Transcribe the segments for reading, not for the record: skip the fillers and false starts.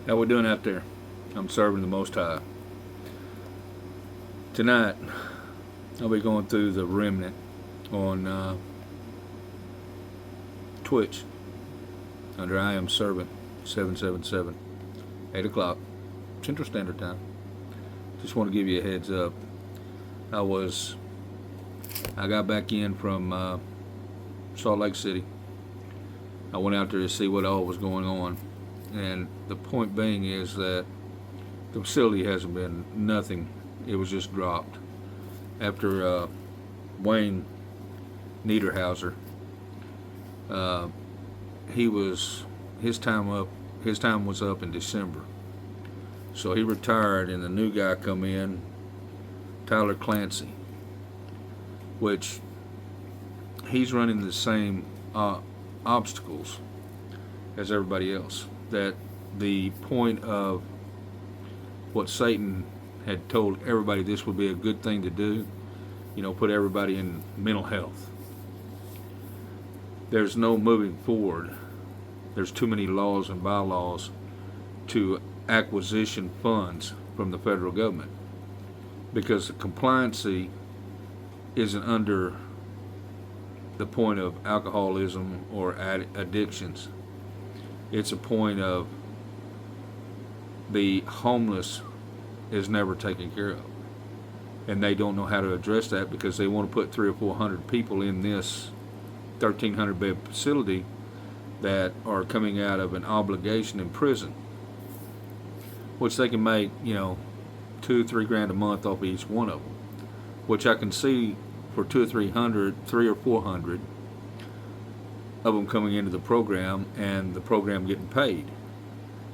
How we doing out there? I'm serving the Most High. Tonight, I'll be going through the remnant on Twitch under I Am Servant 777, 8 o'clock Central Standard Time. Just want to give you a heads up. I got back in from Salt Lake City. I went out there to see what all was going on. And the point being is that the facility hasn't been nothing. It was just dropped. After Wayne Niederhauser, his time was up in December. So he retired and the new guy come in, Tyler Clancy, which he's running the same obstacles as everybody else. That the point of what Satan had told everybody this would be a good thing to do, put everybody in mental health. There's no moving forward. There's too many laws and bylaws to acquisition funds from the federal government because the compliancy isn't under the point of alcoholism or addictions. It's a point of the homeless is never taken care of. And they don't know how to address that because they want to put 300 or 400 people in this 1,300 bed facility that are coming out of an obligation in prison, which they can make, $2-3 grand a month off each one of them, which I can see for 200 or 300 or 400 of them coming into the program and the program getting paid.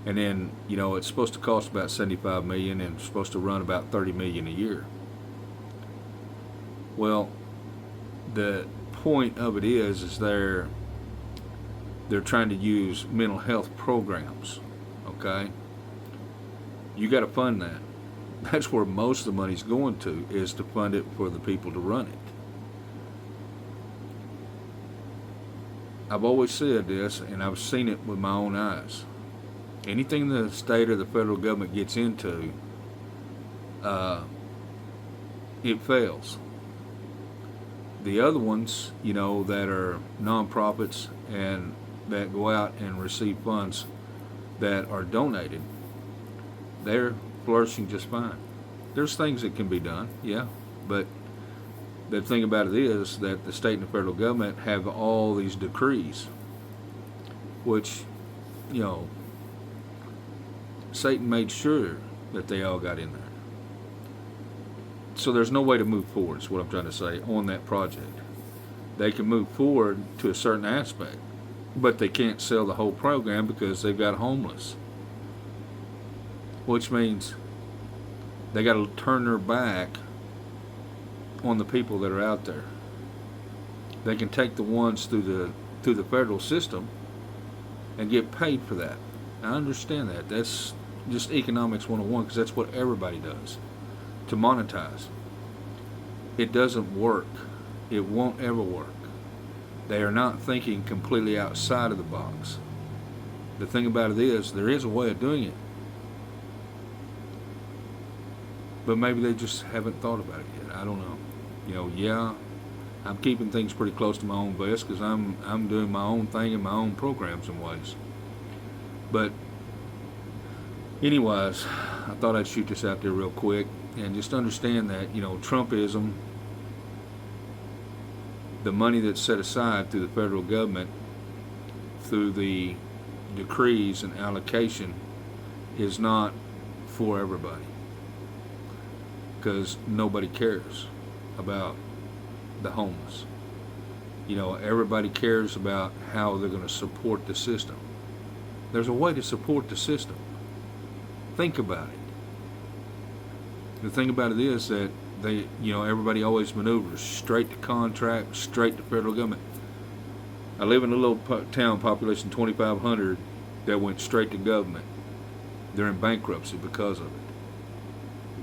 And then, it's supposed to cost about $75 million and it's supposed to run about $30 million a year. Well, the point of it is they're trying to use mental health programs, okay? You got to fund that. That's where most of the money's going to, is to fund it for the people to run it. I've always said this, and I've seen it with my own eyes. Anything the state or the federal government gets into, it fails. The other ones, that are nonprofits and that go out and receive funds that are donated, they're flourishing just fine. There's things that can be done, yeah, but the thing about it is that the state and the federal government have all these decrees, which, Satan made sure that they all got in there. So there's no way to move forward, is what I'm trying to say, on that project. They can move forward to a certain aspect, but they can't sell the whole program because they've got homeless. Which means they got to turn their back on the people that are out there. They can take the ones through the federal system and get paid for that. I understand that. That's just economics 101 because that's what everybody does to monetize. It doesn't work. It won't ever work. They are not thinking completely outside of the box. The thing about it is there is a way of doing it. But maybe they just haven't thought about it yet. I don't know. Yeah, I'm keeping things pretty close to my own vest because I'm doing my own thing in my own programs and ways. But anyways, I thought I'd shoot this out there real quick and just understand that, Trumpism, the money that's set aside through the federal government, through the decrees and allocation, is not for everybody. Because nobody cares about the homeless. Everybody cares about how they're going to support the system. There's a way to support the system. Think about it. The thing about it is that everybody always maneuvers straight to contract, straight to federal government. I live in a little town, population 2,500, that went straight to government. They're in bankruptcy because of it.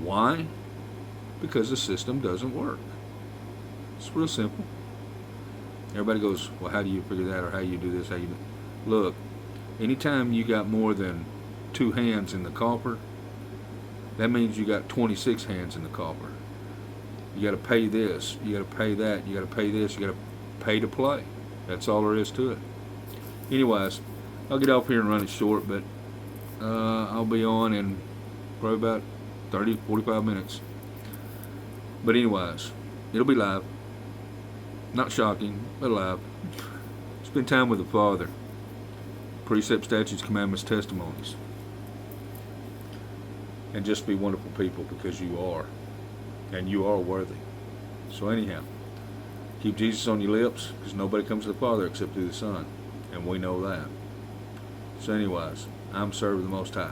Why? Because the system doesn't work. It's real simple. Everybody goes, well, how do you figure that, or how you do this, how you do. Look, anytime you got more than 2 hands in the coffer, that means you got 26 hands in the coffer. You got to pay this, you got to pay that, you got to pay this, you got to pay to play. That's all there is to it. Anyways, I'll get off here and run it short, but I'll be on in probably about 30, 45 minutes. But anyways, it'll be live. Not shocking, but live. Spend time with the Father. Precepts, statutes, commandments, testimonies. And just be wonderful people, because you are. And you are worthy. So anyhow, keep Jesus on your lips, because nobody comes to the Father except through the Son. And we know that. So anyways, I'm serving the Most High.